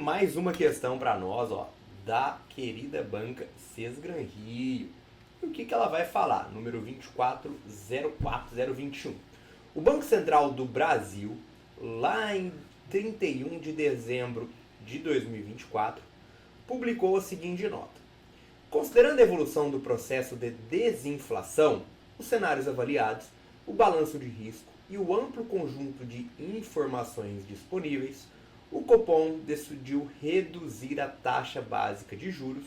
mais uma questão para nós, ó, da querida banca Sesgran Rio. E o que ela vai falar? Número 2404021. O Banco Central do Brasil, lá em 31 de dezembro de 2024, publicou a seguinte nota. Considerando a evolução do processo de desinflação, os cenários avaliados, o balanço de risco e o amplo conjunto de informações disponíveis, o Copom decidiu reduzir a taxa básica de juros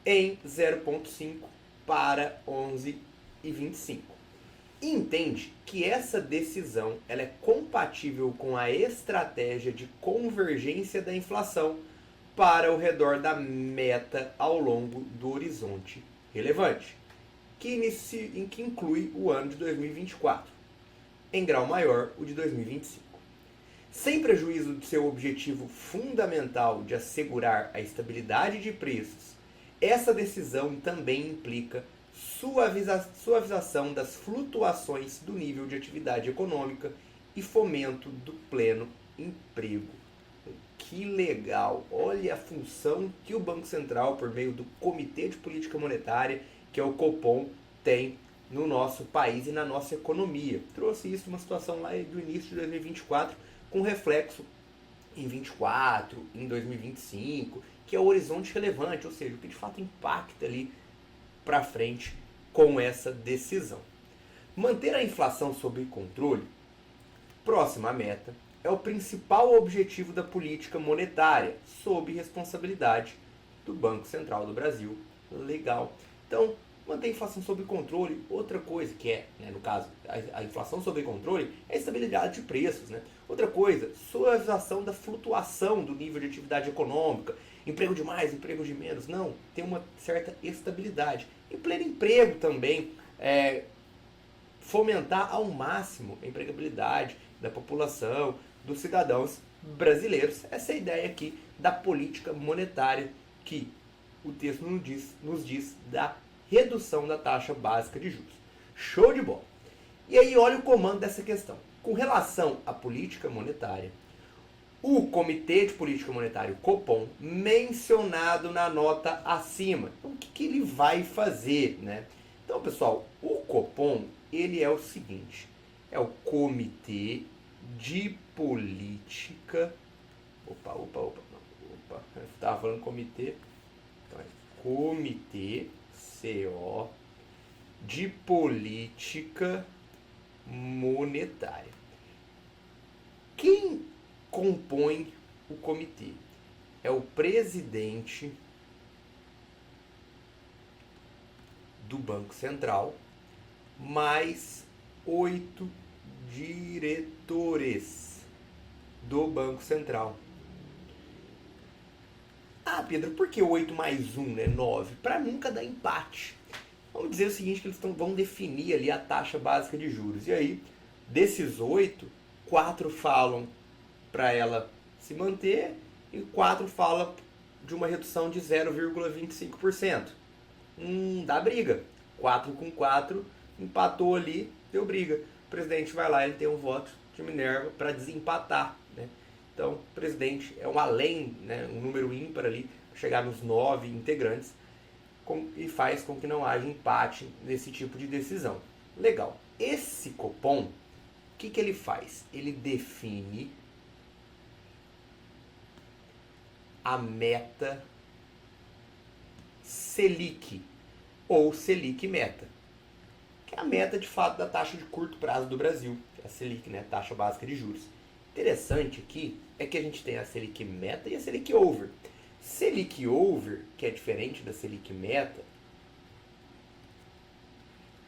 em 0,5 para 11,25. E entende que essa decisão ela é compatível com a estratégia de convergência da inflação para o redor da meta ao longo do horizonte relevante, que inclui o ano de 2024, em grau maior o de 2025. Sem prejuízo do seu objetivo fundamental de assegurar a estabilidade de preços, essa decisão também implica suavização das flutuações do nível de atividade econômica e fomento do pleno emprego. Que legal! Olha a função que o Banco Central, por meio do Comitê de Política Monetária, que é o Copom, tem no nosso país e na nossa economia. Trouxe isso uma situação lá do início de 2024, com reflexo em 2024, em 2025, que é o horizonte relevante, ou seja, o que de fato impacta ali para frente com essa decisão. Manter a inflação sob controle, próxima à meta, é o principal objetivo da política monetária, sob responsabilidade do Banco Central do Brasil. Legal. Então, manter a inflação sob controle, outra coisa que é, no caso, a inflação sob controle é a estabilidade de preços. Outra coisa, suavização da flutuação do nível de atividade econômica, emprego de mais, emprego de menos, não, tem uma certa estabilidade. Em pleno emprego também, fomentar ao máximo a empregabilidade da população, dos cidadãos brasileiros. Essa é a ideia aqui da política monetária que o texto nos diz da redução da taxa básica de juros. Show de bola! E aí olha o comando dessa questão. Com relação à política monetária, o Comitê de Política Monetária, o Copom, mencionado na nota acima. Então, o que ele vai fazer? Então, pessoal, o Copom ele é o seguinte, é o Comitê de Política... eu estava falando comitê... Então, é Comitê, CO, de Política Monetária. Quem compõe o comitê? É o presidente do Banco Central, mais 8 diretores do Banco Central. Ah, Pedro, por que 8 mais 1, 9? Para nunca dar empate. Vamos dizer o seguinte, que eles vão definir ali a taxa básica de juros. E aí, desses 8, 4 falam para ela se manter e 4 falam de uma redução de 0,25%. Dá briga. 4 com 4, empatou ali, deu briga. O presidente vai lá, ele tem um voto de Minerva para desempatar. Então, o presidente é um além, um número ímpar ali, chegar nos 9 integrantes, e faz com que não haja empate nesse tipo de decisão. Legal. Esse Copom, o que ele faz? Ele define a meta Selic, ou Selic meta, que é a meta de fato da taxa de curto prazo do Brasil, a Selic, taxa básica de juros. Interessante aqui é que a gente tem a Selic meta e a Selic over. Selic over, que é diferente da Selic meta,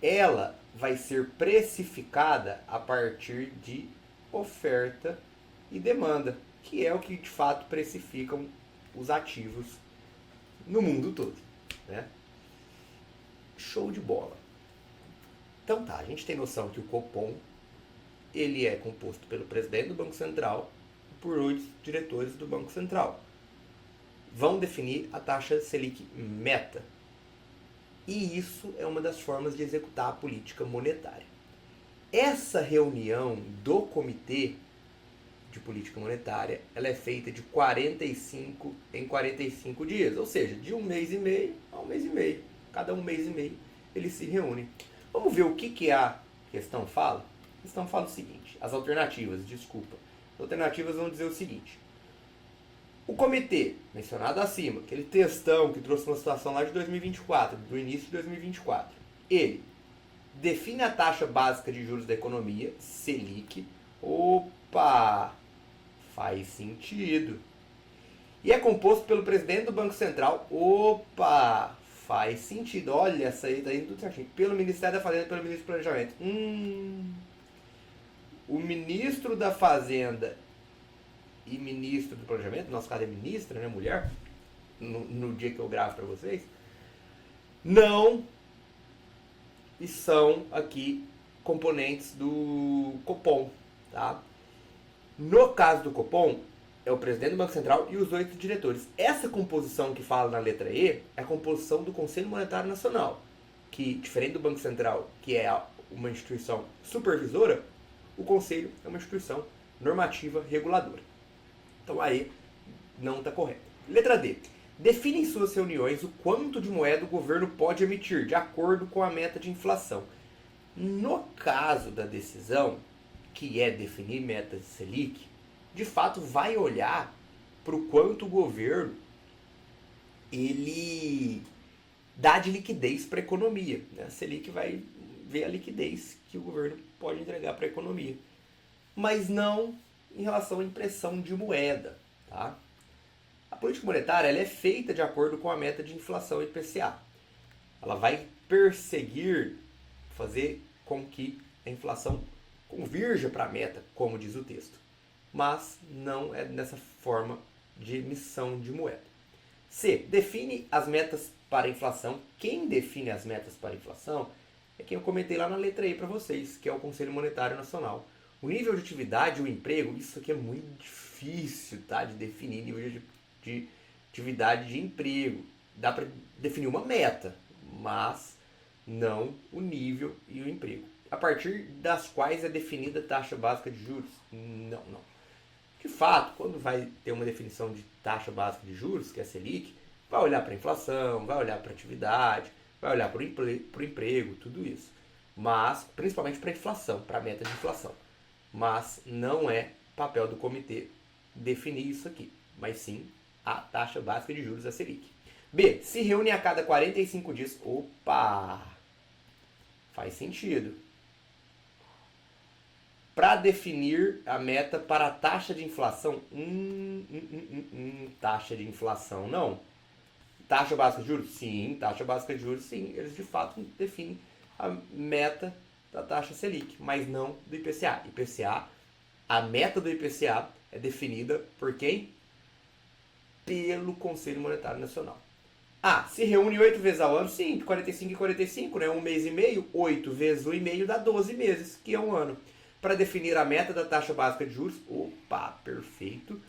ela vai ser precificada a partir de oferta e demanda, que é o que de fato precificam os ativos no mundo todo. Show de bola. Então tá, a gente tem noção que o Copom ele é composto pelo presidente do Banco Central e por 8 diretores do Banco Central. Vão definir a taxa Selic meta. E isso é uma das formas de executar a política monetária. Essa reunião do Comitê de política monetária, ela é feita de 45 em 45 dias, ou seja, de um mês e meio a um mês e meio. Cada um mês e meio eles se reúnem. Vamos ver o que a questão fala? A questão fala o seguinte, as alternativas, desculpa. As alternativas vão dizer o seguinte. O comitê, mencionado acima, aquele textão que trouxe uma situação lá de 2024, do início de 2024, ele define a taxa básica de juros da economia, Selic. Opa! Faz sentido. E é composto pelo presidente do Banco Central. Opa! Faz sentido. Olha, essa aí tá indo tudo certinho. Pelo Ministério da Fazenda e pelo Ministro do Planejamento. O Ministro da Fazenda e Ministro do Planejamento, no nosso caso é ministra, né, mulher, no dia que eu gravo para vocês, não e são aqui componentes do Copom, tá? No caso do Copom, é o presidente do Banco Central e os 8 diretores. Essa composição que fala na letra E é a composição do Conselho Monetário Nacional, que, diferente do Banco Central, que é uma instituição supervisora, o Conselho é uma instituição normativa reguladora. Então aí não está correto. Letra D. Define em suas reuniões o quanto de moeda o governo pode emitir, de acordo com a meta de inflação. No caso da decisão, que é definir metas de Selic, de fato vai olhar para o quanto o governo ele dá de liquidez para a economia. A Selic vai ver a liquidez que o governo pode entregar para a economia. Mas não em relação à impressão de moeda. Tá? A política monetária ela é feita de acordo com a meta de inflação IPCA. Ela vai perseguir, fazer com que a inflação convirja para a meta, como diz o texto. Mas não é nessa forma de emissão de moeda. C. Define as metas para a inflação. Quem define as metas para a inflação é quem eu comentei lá na letra E para vocês, que é o Conselho Monetário Nacional. O nível de atividade, o emprego, isso aqui é muito difícil, tá, de definir nível de atividade de emprego. Dá para definir uma meta, mas não o nível e o emprego. A partir das quais é definida a taxa básica de juros? Não. De fato, quando vai ter uma definição de taxa básica de juros, que é a Selic, vai olhar para a inflação, vai olhar para a atividade, vai olhar para o emprego, tudo isso. Mas, principalmente para a inflação, para a meta de inflação. Mas não é papel do comitê definir isso aqui, mas sim a taxa básica de juros, a Selic. B. Se reúne a cada 45 dias. Opa! Faz sentido. Para definir a meta para a taxa de inflação. Taxa de inflação, não. Taxa básica de juros? Sim. Taxa básica de juros, sim. Eles de fato definem a meta da taxa Selic, mas não do IPCA. IPCA, a meta do IPCA é definida por quem? Pelo Conselho Monetário Nacional. Se reúne 8 vezes ao ano? Sim, 45 e 45, né? Um mês e meio, 8 vezes 1,5 dá 12 meses, que é um ano. Para definir a meta da taxa básica de juros, perfeito,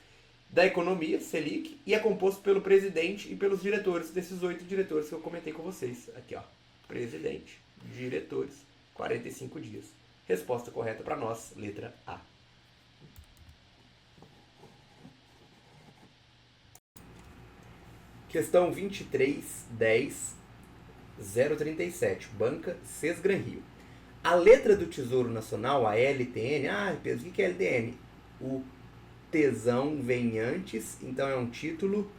da economia, Selic, e é composto pelo presidente e pelos diretores, desses 8 diretores que eu comentei com vocês. Aqui, ó, presidente, diretores, 45 dias. Resposta correta para nós, letra A. Questão 23.10.037, Banca Sesgran Rio. A letra do Tesouro Nacional, a LTN, Pedro, o que é LTN? O tesão vem antes, então é um título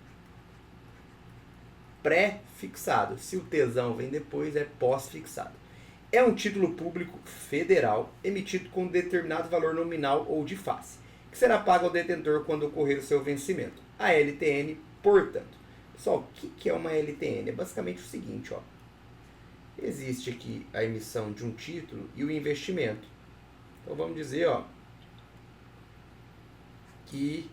pré-fixado. Se o tesão vem depois, é pós-fixado. É um título público federal emitido com determinado valor nominal ou de face, que será pago ao detentor quando ocorrer o seu vencimento. A LTN, portanto. Pessoal, o que é uma LTN? É basicamente o seguinte, ó. Existe aqui a emissão de um título e o investimento. Então vamos dizer, ó, que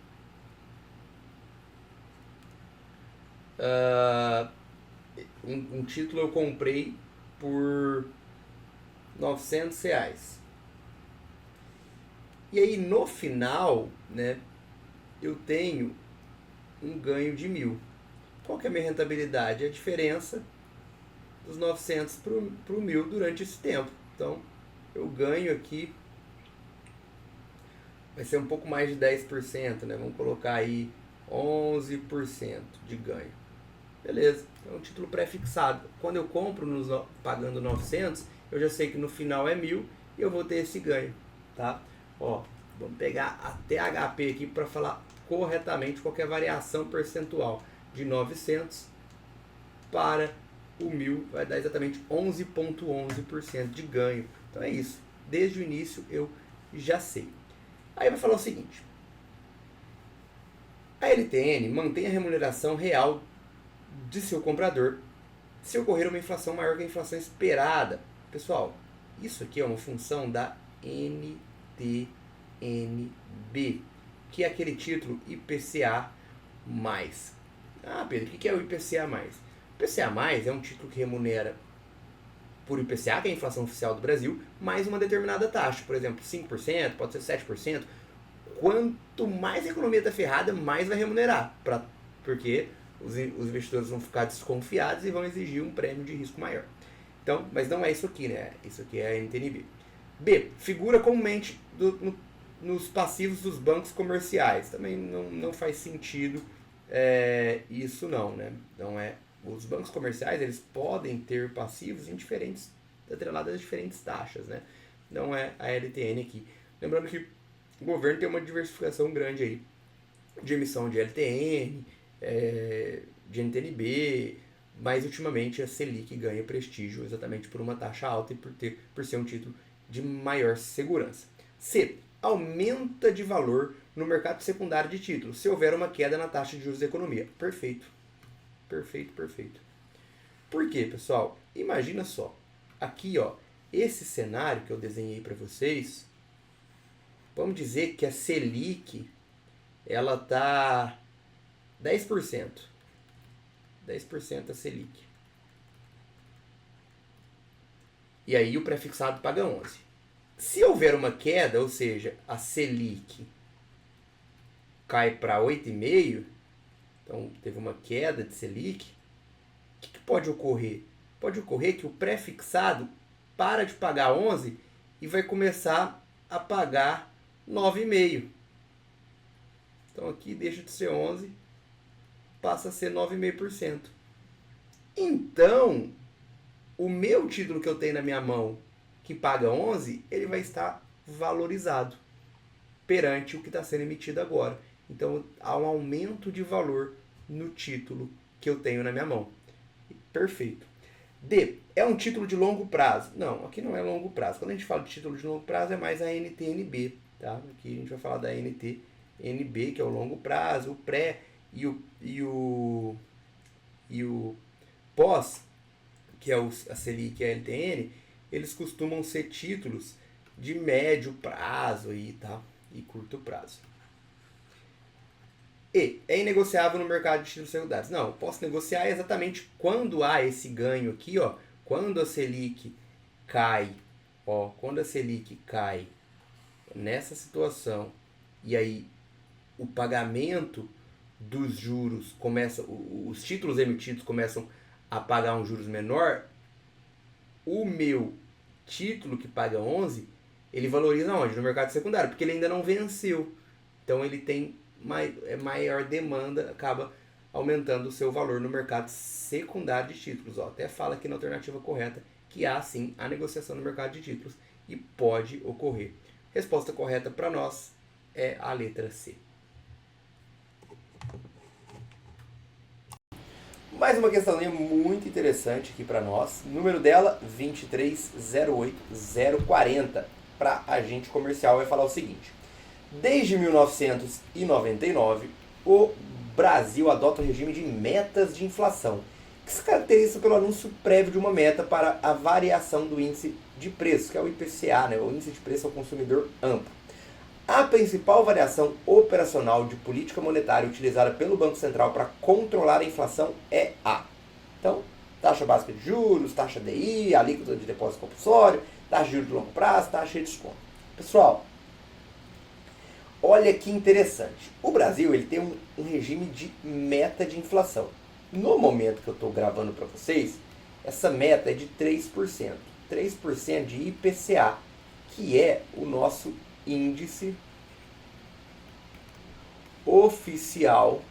um título eu comprei por R$900. E aí no final, né, eu tenho um ganho de 1.000. Qual que é a minha rentabilidade? A diferença dos 900 para o 1.000 durante esse tempo. Então, eu ganho aqui vai ser um pouco mais de 10%, né? Vamos colocar aí 11% de ganho. Beleza, é um título pré-fixado. Quando eu compro pagando 900, eu já sei que no final é 1.000 e eu vou ter esse ganho, tá? Ó, vamos pegar até HP aqui para falar corretamente qualquer variação percentual de 900 para o 1.000 vai dar exatamente 11,11% de ganho. Então é isso. Desde o início eu já sei. Aí vai falar o seguinte: a LTN mantém a remuneração real de seu comprador se ocorrer uma inflação maior que a inflação esperada. Pessoal, isso aqui é uma função da NTNB, que é aquele título IPCA+. Ah, Pedro, o que é o IPCA+. O IPCA+, é um título que remunera por IPCA, que é a inflação oficial do Brasil, mais uma determinada taxa. Por exemplo, 5%, pode ser 7%. Quanto mais a economia está ferrada, mais vai remunerar. Porque os investidores vão ficar desconfiados e vão exigir um prêmio de risco maior. Então, mas não é isso aqui, né? Isso aqui é a NTNB. B. Figura comumente nos passivos dos bancos comerciais. Também não faz sentido isso não, né? Não é. Os bancos comerciais, eles podem ter passivos em atrelados a diferentes taxas, né? Não é a LTN aqui. Lembrando que o governo tem uma diversificação grande aí de emissão de LTN, de NTNB, mas ultimamente a Selic ganha prestígio exatamente por uma taxa alta e por ser um título de maior segurança. C. Aumenta de valor no mercado secundário de títulos se houver uma queda na taxa de juros da economia. Perfeito. Perfeito. Por quê, pessoal? Imagina só. Aqui, ó, esse cenário que eu desenhei para vocês, vamos dizer que a Selic, ela tá 10%. 10% a Selic. E aí o prefixado paga 11%. Se houver uma queda, ou seja, a Selic cai para 8,5%, então teve uma queda de Selic, o que pode ocorrer? Pode ocorrer que o pré-fixado para de pagar 11% e vai começar a pagar 9,5%. Então aqui deixa de ser 11%, passa a ser 9,5%. Então, o meu título que eu tenho na minha mão, que paga 11%, ele vai estar valorizado perante o que está sendo emitido agora. Então, há um aumento de valor no título que eu tenho na minha mão. Perfeito. D. É um título de longo prazo? Não, aqui não é longo prazo. Quando a gente fala de título de longo prazo, é mais a NTNB. Tá? Aqui a gente vai falar da NTNB, que é o longo prazo, o pré e o pós, que é a Selic e a LTN, eles costumam ser títulos de médio prazo e curto prazo. E. É inegociável no mercado de títulos secundários? Não, posso negociar exatamente quando há esse ganho aqui, ó, quando a Selic cai, quando a Selic cai nessa situação e aí o pagamento dos juros começa, os títulos emitidos começam a pagar um juros menor, o meu título que paga 11, ele valoriza onde? No mercado secundário, porque ele ainda não venceu. Então ele tem maior demanda, acaba aumentando o seu valor no mercado secundário de títulos. Até fala aqui na alternativa correta que há sim a negociação no mercado de títulos e pode ocorrer. Resposta correta para nós é a letra C. Mais uma questãozinha muito interessante aqui para nós. Número dela, 2308040. Para agente comercial vai falar o seguinte: desde 1999, o Brasil adota o regime de metas de inflação, que se caracteriza pelo anúncio prévio de uma meta para a variação do índice de preços, que é o IPCA, né, o índice de preço ao consumidor amplo. A principal variação operacional de política monetária utilizada pelo Banco Central para controlar a inflação é a. Então, taxa básica de juros, taxa DI, alíquota de depósito compulsório, taxa de juros de longo prazo, taxa de desconto. Pessoal, olha que interessante. O Brasil ele tem um regime de meta de inflação. No momento que eu estou gravando para vocês, essa meta é de 3%. 3% de IPCA, que é o nosso índice oficial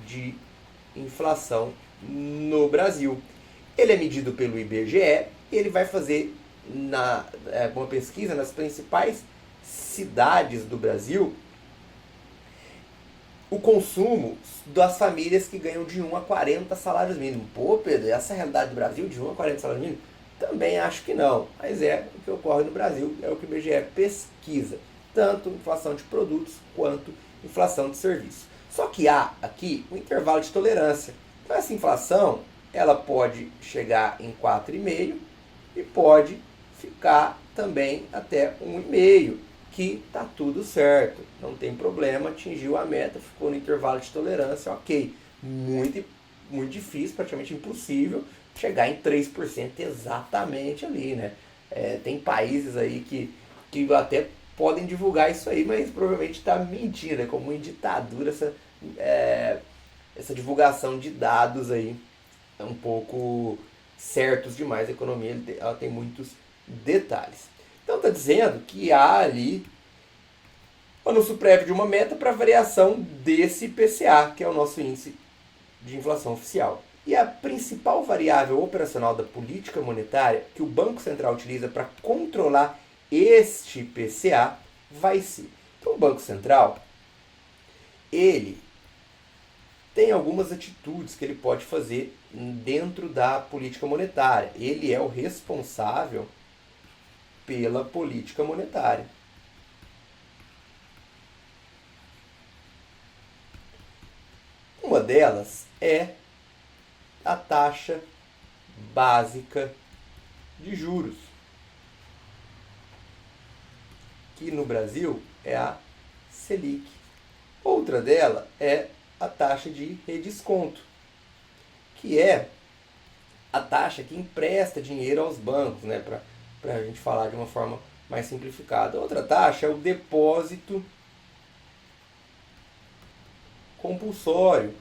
de inflação no Brasil. Ele é medido pelo IBGE e ele vai fazer uma pesquisa nas principais cidades do Brasil o consumo das famílias que ganham de 1 a 40 salários mínimos. Pô, Pedro, essa é a realidade do Brasil, de 1 a 40 salários mínimos? Também acho que não, mas é o que ocorre no Brasil, é o que o IBGE pesquisa. Tanto inflação de produtos quanto inflação de serviços. Só que há aqui um intervalo de tolerância. Então essa inflação, ela pode chegar em 4,5 e pode ficar também até 1,5, que tá tudo certo, não tem problema, atingiu a meta, ficou no intervalo de tolerância, ok. Muito, muito difícil, praticamente impossível, chegar em 3% exatamente ali, né? Tem países aí que até podem divulgar isso aí, mas provavelmente está mentindo, como em ditadura essa divulgação de dados aí é um pouco certos demais. A economia ela tem muitos detalhes. Então está dizendo que há ali o anúncio prévio de uma meta para variação desse IPCA, que é o nosso índice de inflação oficial. E a principal variável operacional da política monetária que o Banco Central utiliza para controlar este IPCA vai ser. Então o Banco Central, ele tem algumas atitudes que ele pode fazer dentro da política monetária. Ele é o responsável pela política monetária. Uma delas é a taxa básica de juros, que no Brasil é a Selic. Outra dela é a taxa de redesconto, que é a taxa que empresta dinheiro aos bancos, né, para a gente falar de uma forma mais simplificada. Outra taxa é o depósito compulsório,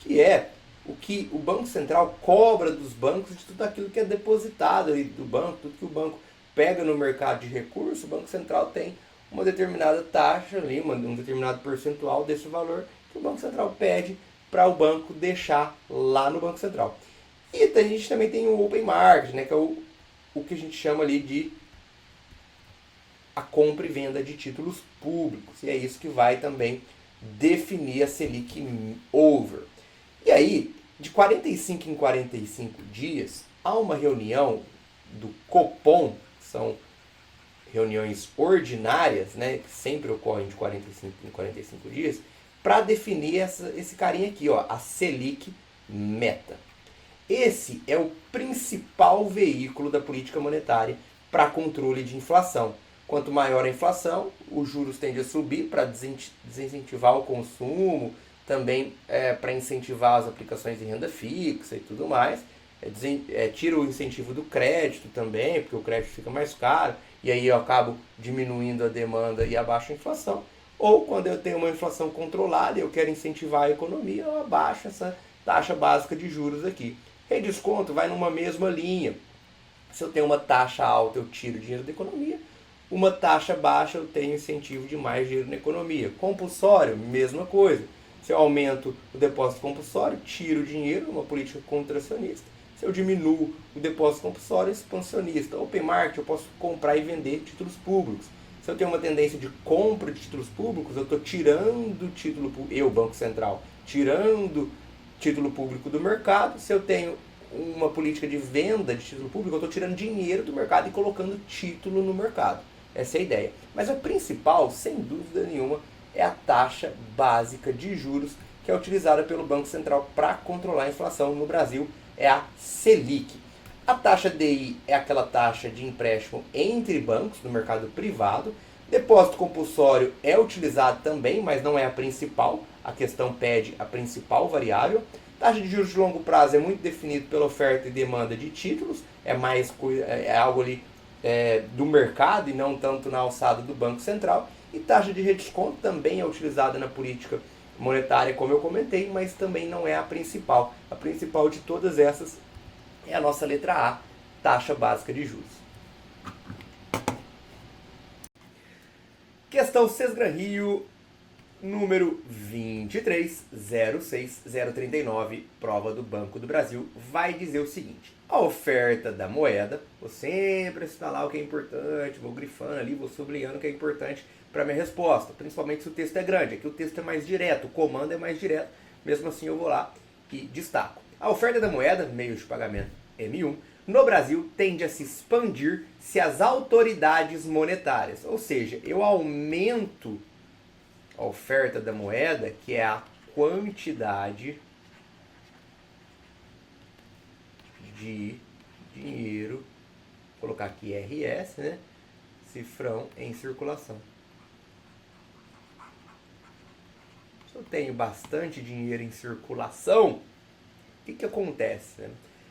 que é o que o Banco Central cobra dos bancos de tudo aquilo que é depositado aí do banco, tudo que o banco pega no mercado de recursos. O Banco Central tem uma determinada taxa ali, um determinado percentual desse valor que o Banco Central pede para o banco deixar lá no Banco Central. E a gente também tem o open market, né, que é o que a gente chama ali de a compra e venda de títulos públicos. E é isso que vai também definir a Selic over. E aí, de 45 em 45 dias, há uma reunião do Copom, que são reuniões ordinárias, né, que sempre ocorrem de 45 em 45 dias, para definir esse carinha aqui, ó, a Selic meta. Esse é o principal veículo da política monetária para controle de inflação. Quanto maior a inflação, os juros tendem a subir para desincentivar o consumo, também para incentivar as aplicações de renda fixa e tudo mais. Tira o incentivo do crédito também, porque o crédito fica mais caro, e aí eu acabo diminuindo a demanda e abaixo a inflação. Ou quando eu tenho uma inflação controlada e eu quero incentivar a economia, eu abaixo essa taxa básica de juros aqui. Redesconto vai numa mesma linha. Se eu tenho uma taxa alta, eu tiro dinheiro da economia. Uma taxa baixa, eu tenho incentivo de mais dinheiro na economia. Compulsório, mesma coisa. Se eu aumento o depósito compulsório, tiro dinheiro, uma política contracionista. Se eu diminuo o depósito compulsório, expansionista. Open market, eu posso comprar e vender títulos públicos. Se eu tenho uma tendência de compra de títulos públicos, eu estou tirando título público, Banco Central, tirando título público do mercado. Se eu tenho uma política de venda de título público, eu estou tirando dinheiro do mercado e colocando título no mercado. Essa é a ideia. Mas a principal, sem dúvida nenhuma, é a taxa básica de juros, que é utilizada pelo Banco Central para controlar a inflação no Brasil, é a Selic. A taxa DI é aquela taxa de empréstimo entre bancos no mercado privado. Depósito compulsório é utilizado também, mas não é a principal. A questão pede a principal variável. Taxa de juros de longo prazo é muito definido pela oferta e demanda de títulos. É algo ali do mercado e não tanto na alçada do Banco Central. E taxa de redesconto também é utilizada na política monetária, como eu comentei, mas também não é a principal. A principal de todas essas é a nossa letra A, taxa básica de juros. Questão Sesgran Rio, número 2306039, prova do Banco do Brasil, vai dizer o seguinte: a oferta da moeda, vou sempre citar lá o que é importante, vou grifando ali, vou sublinhando o que é importante para minha resposta, principalmente se o texto é grande. Aqui o texto é mais direto, o comando é mais direto, mesmo assim eu vou lá e destaco. A oferta da moeda, meio de pagamento M1, no Brasil tende a se expandir se as autoridades monetárias, ou seja, eu aumento a oferta da moeda, que é a quantidade de dinheiro, vou colocar aqui RS, né? Cifrão em circulação. Se eu tenho bastante dinheiro em circulação, o que acontece, né?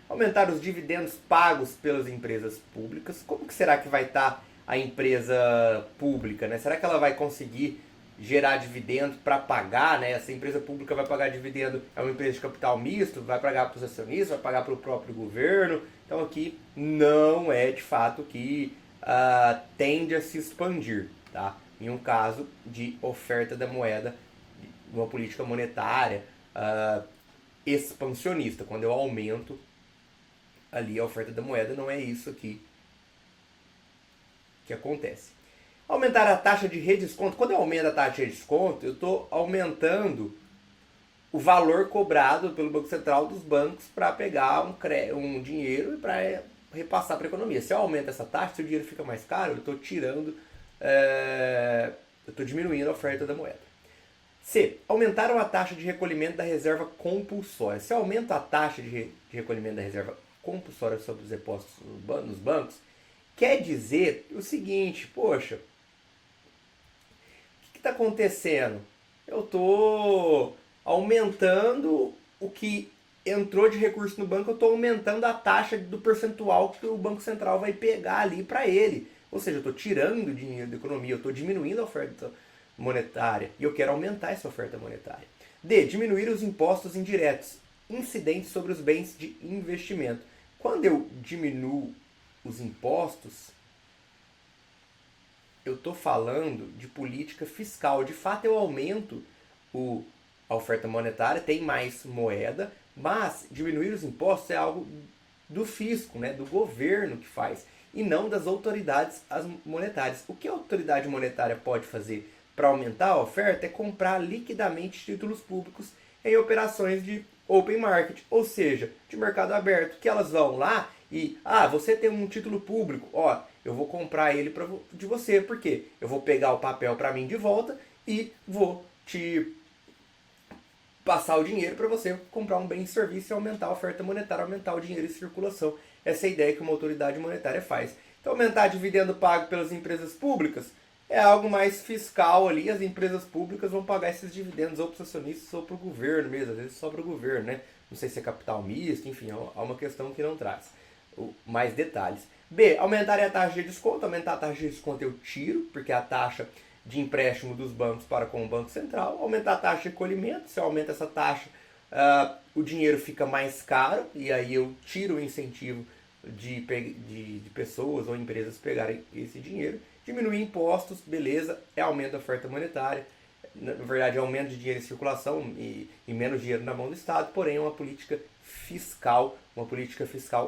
Aumentar os dividendos pagos pelas empresas públicas. Como que será que vai estar a empresa pública, né? Será que ela vai conseguir gerar dividendo para pagar, né? Essa empresa pública vai pagar dividendo, é uma empresa de capital misto, vai pagar para os acionistas, vai pagar para o próprio governo. Então aqui não é de fato que tende a se expandir, tá? Em um caso de oferta da moeda, uma política monetária expansionista, quando eu aumento ali a oferta da moeda, não é isso aqui que acontece. Aumentar a taxa de redesconto. Quando eu aumento a taxa de redesconto, eu estou aumentando o valor cobrado pelo Banco Central dos bancos para pegar um dinheiro e para repassar para a economia. Se eu aumento essa taxa, se o dinheiro fica mais caro, eu estou eu estou diminuindo a oferta da moeda. C. Aumentaram a taxa de recolhimento da reserva compulsória. Se eu aumento a taxa de recolhimento da reserva compulsória sobre os depósitos nos bancos, quer dizer o seguinte: poxa, o que está acontecendo? Eu estou aumentando o que entrou de recurso no banco, eu estou aumentando a taxa do percentual que o Banco Central vai pegar ali para ele. Ou seja, eu estou tirando dinheiro da economia, eu estou diminuindo a oferta monetária e eu quero aumentar essa oferta monetária. D. Diminuir os impostos indiretos incidentes sobre os bens de investimento. Quando eu diminuo os impostos, eu estou falando de política fiscal. De fato, eu aumento a oferta monetária, tem mais moeda, mas diminuir os impostos é algo do fisco, né, do governo que faz, e não das autoridades monetárias. O que a autoridade monetária pode fazer para aumentar a oferta é comprar liquidamente títulos públicos em operações de open market, ou seja, de mercado aberto, que elas vão lá e, você tem um título público, eu vou comprar ele de você, porque eu vou pegar o papel para mim de volta e vou te passar o dinheiro para você comprar um bem e serviço e aumentar a oferta monetária, aumentar o dinheiro em circulação. Essa é a ideia que uma autoridade monetária faz. Então, aumentar dividendo pago pelas empresas públicas é algo mais fiscal ali. As empresas públicas vão pagar esses dividendos ou para os acionistas ou para o governo mesmo, às vezes só para o governo, né? Não sei se é capital misto, enfim, é uma questão que não traz mais detalhes. B. Aumentar a taxa de desconto. Aumentar a taxa de desconto eu tiro, porque é a taxa de empréstimo dos bancos para com o Banco Central. Aumentar a taxa de recolhimento. Se eu aumento essa taxa, o dinheiro fica mais caro e aí eu tiro o incentivo de pessoas ou empresas pegarem esse dinheiro. Diminuir impostos, beleza, é aumento da oferta monetária. Na verdade, é aumento de dinheiro em circulação e menos dinheiro na mão do Estado, porém é uma política fiscal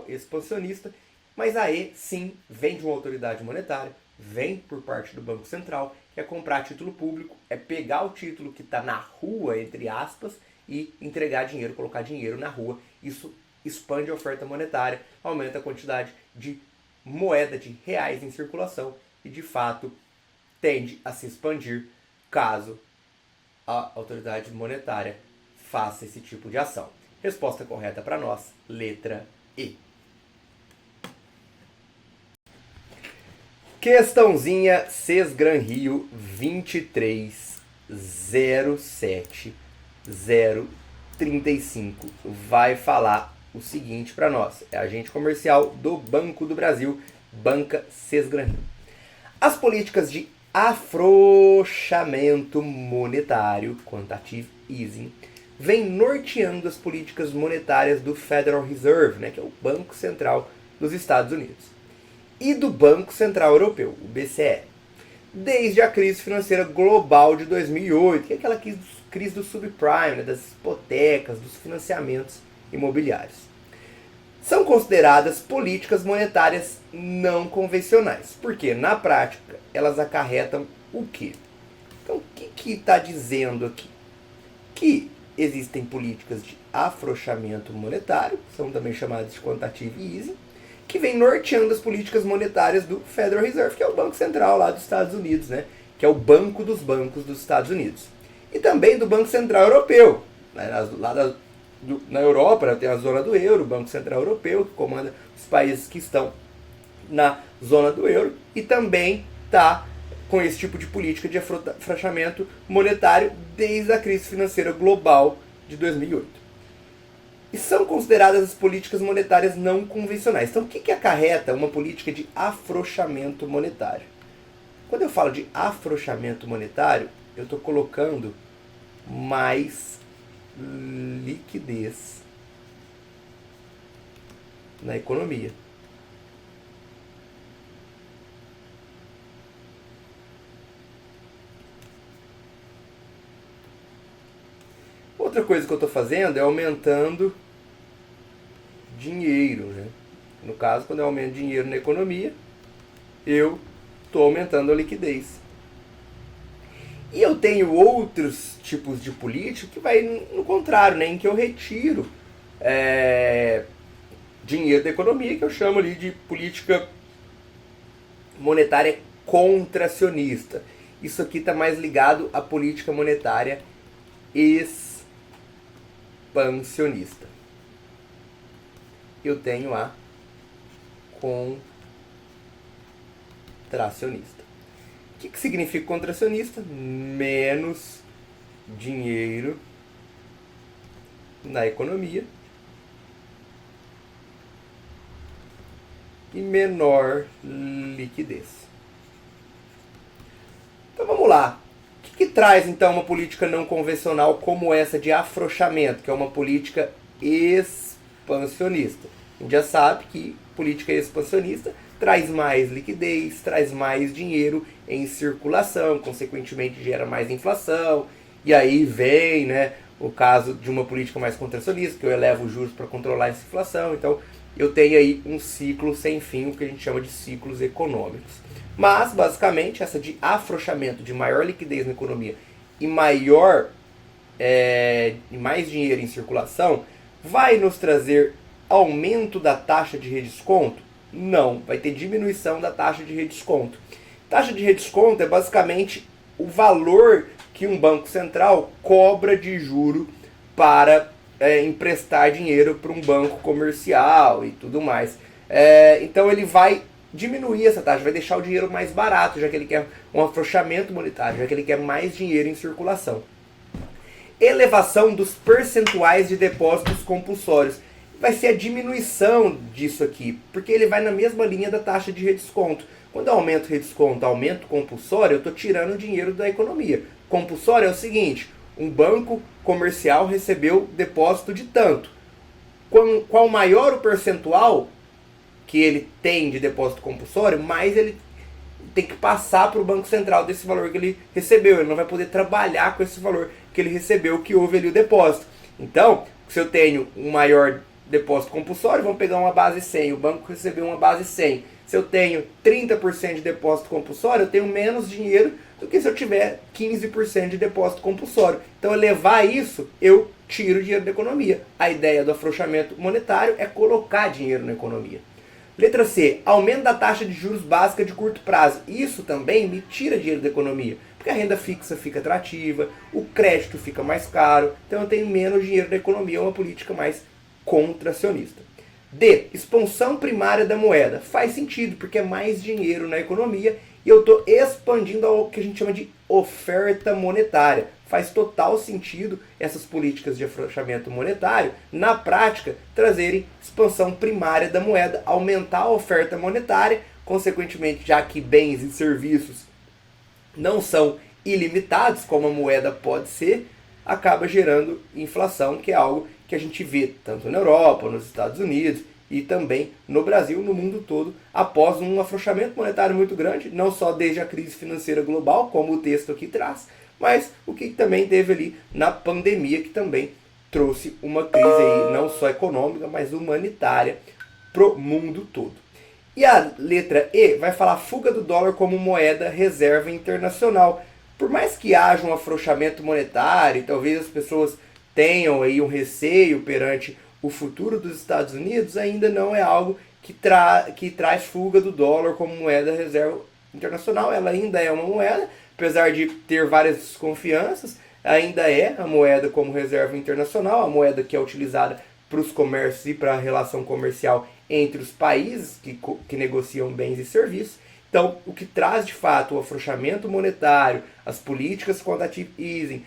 expansionista. Mas aí, sim, vem de uma autoridade monetária, vem por parte do Banco Central, que é comprar título público, é pegar o título que está na rua, entre aspas, e entregar dinheiro, colocar dinheiro na rua. Isso expande a oferta monetária, aumenta a quantidade de moeda de reais em circulação e, de fato, tende a se expandir caso a autoridade monetária faça esse tipo de ação. Resposta correta para nós, letra E. Questãozinha Sesgran Rio 2307035 vai falar o seguinte para nós. É agente comercial do Banco do Brasil, Banca Sesgran Rio. As políticas de afrouxamento monetário, quantitative easing, vem norteando as políticas monetárias do Federal Reserve, né, que é o Banco Central dos Estados Unidos, e do Banco Central Europeu, o BCE. desde a crise financeira global de 2008, que é aquela crise do subprime, né, das hipotecas, dos financiamentos imobiliários. São consideradas políticas monetárias não convencionais, porque na prática elas acarretam o quê? Então, o que está dizendo aqui? Que existem políticas de afrouxamento monetário, são também chamadas de quantitative easing, que vem norteando as políticas monetárias do Federal Reserve, que é o Banco Central lá dos Estados Unidos, né? Que é o banco dos bancos dos Estados Unidos. E também do Banco Central Europeu. Né? Na Europa, né, tem a zona do euro, o Banco Central Europeu, que comanda os países que estão na zona do euro, e também está com esse tipo de política de afrouxamento monetário desde a crise financeira global de 2008. E são consideradas as políticas monetárias não convencionais. Então, o que acarreta uma política de afrouxamento monetário? Quando eu falo de afrouxamento monetário, eu estou colocando mais liquidez na economia. Outra coisa que eu estou fazendo é aumentando dinheiro, né? No caso, quando eu aumento dinheiro na economia, eu estou aumentando a liquidez. E eu tenho outros tipos de política que vai no contrário, né? Em que eu retiro dinheiro da economia, que eu chamo ali de política monetária contracionista. Isso aqui está mais ligado à política monetária expansionista. Eu tenho a contracionista. O que significa contracionista? Menos dinheiro na economia e menor liquidez. Então vamos lá. O que traz então uma política não convencional como essa de afrouxamento, que é uma política expansionista? A gente já sabe que política expansionista traz mais liquidez, traz mais dinheiro em circulação, consequentemente gera mais inflação, e aí vem, né, o caso de uma política mais contracionista, que eu elevo os juros para controlar essa inflação. Então eu tenho aí um ciclo sem fim, o que a gente chama de ciclos econômicos. Mas, basicamente, essa de afrouxamento, de maior liquidez na economia e mais dinheiro em circulação, vai nos trazer aumento da taxa de redesconto? Não, vai ter diminuição da taxa de redesconto. Taxa de redesconto é basicamente o valor que um banco central cobra de juro para emprestar dinheiro para um banco comercial e tudo mais. Então ele vai diminuir essa taxa, vai deixar o dinheiro mais barato, já que ele quer um afrouxamento monetário, já que ele quer mais dinheiro em circulação. Elevação dos percentuais de depósitos compulsórios. Vai ser a diminuição disso aqui, porque ele vai na mesma linha da taxa de redesconto. Quando eu aumento o redesconto, aumento compulsório, eu estou tirando dinheiro da economia. Compulsório é o seguinte: um banco comercial recebeu depósito de tanto. Qual maior o percentual que ele tem de depósito compulsório, mais ele tem que passar para o Banco Central desse valor que ele recebeu. Ele não vai poder trabalhar com esse valor que ele recebeu, que houve ali o depósito. Então, se eu tenho um maior depósito compulsório, vamos pegar uma base 100, o banco recebeu uma base 100. Se eu tenho 30% de depósito compulsório, eu tenho menos dinheiro do que se eu tiver 15% de depósito compulsório. Então, elevar isso, eu tiro dinheiro da economia. A ideia do afrouxamento monetário é colocar dinheiro na economia. Letra C, aumento da taxa de juros básica de curto prazo. Isso também me tira dinheiro da economia, porque a renda fixa fica atrativa, o crédito fica mais caro, então eu tenho menos dinheiro da economia, é uma política mais contracionista. D, expansão primária da moeda. Faz sentido, porque é mais dinheiro na economia e eu estou expandindo ao que a gente chama de oferta monetária. Faz total sentido essas políticas de afrouxamento monetário, na prática, trazerem expansão primária da moeda, aumentar a oferta monetária, consequentemente, já que bens e serviços não são ilimitados, como a moeda pode ser, acaba gerando inflação, que é algo que a gente vê tanto na Europa, nos Estados Unidos e também no Brasil, no mundo todo, após um afrouxamento monetário muito grande, não só desde a crise financeira global, como o texto aqui traz, mas o que também teve ali na pandemia, que também trouxe uma crise aí, não só econômica, mas humanitária pro mundo todo. E a letra E vai falar fuga do dólar como moeda reserva internacional. Por mais que haja um afrouxamento monetário, talvez as pessoas tenham aí um receio perante o futuro dos Estados Unidos, ainda não é algo que traz fuga do dólar como moeda reserva internacional. Ela ainda é uma moeda, apesar de ter várias desconfianças, ainda é a moeda como reserva internacional, a moeda que é utilizada para os comércios e para a relação comercial entre os países que negociam bens e serviços. Então, o que traz de fato o afrouxamento monetário, as políticas quantitative easing,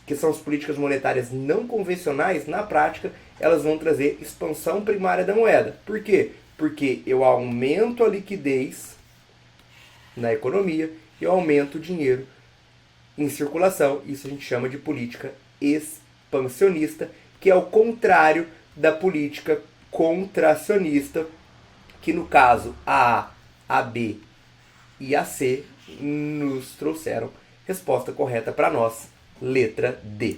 que são as políticas monetárias não convencionais, na prática, elas vão trazer expansão primária da moeda. Por quê? Porque eu aumento a liquidez na economia e eu aumento o dinheiro em circulação. Isso a gente chama de política expansionista, que é o contrário da política contracionista, que no caso a B e a C nos trouxeram resposta correta para nós, letra D.